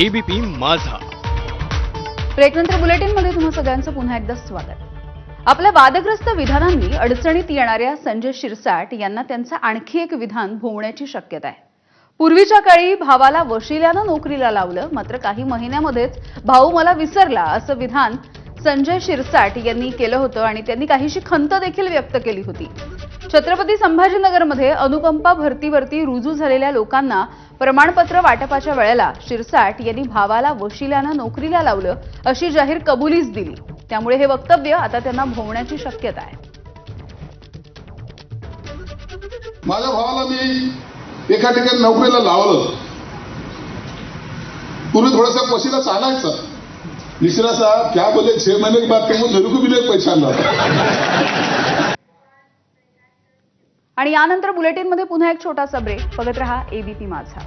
ABP माझा. ब्रेकनंतर बुलेटिनमध्ये तुम्हा सगळ्यांचं पुन्हा एकदा स्वागत. आपल्या वादग्रस्त विधानांनी अडचणीत येणाऱ्या संजय शिरसाट यांना त्यांचं आणखी एक विधान भोवण्याची शक्यता आहे. पूर्वीच्या काळी भावाला वशिल्यानं नोकरीला लावलं, मात्र काही महिन्यामध्येच भाऊ मला विसरला असं विधान संजय शिरसाट यांनी केलं होतं आणि त्यांनी काहीशी खंत देखील व्यक्त केली होती. छत्रपती संभाजीनगरमध्ये अनुकंपा भरतीवरती रुजू झालेल्या लोकांना प्रमाणपत्र वाटपाच्या वेळेला शिरसाट यांनी भावाला वशिल्यानं नोकरीला लावलं अशी जाहीर कबुलीच दिली. त्यामुळे हे वक्तव्य आता त्यांना भोवण्याची शक्यता आहे. माझ्या भावाला मी एका ठिकाणी नोकरीला लावलं. पूर्वी थोडासा वशिला चालायचा. मिश्रा साहब क्या बोले 6 महीने की बात करूं मेरे को भी नहीं पहचान रहा. आणि यानंतर बुलेटिनमध्ये पुन्हा एक छोटासा ब्रेक. बघत रहा एबीपी माझा.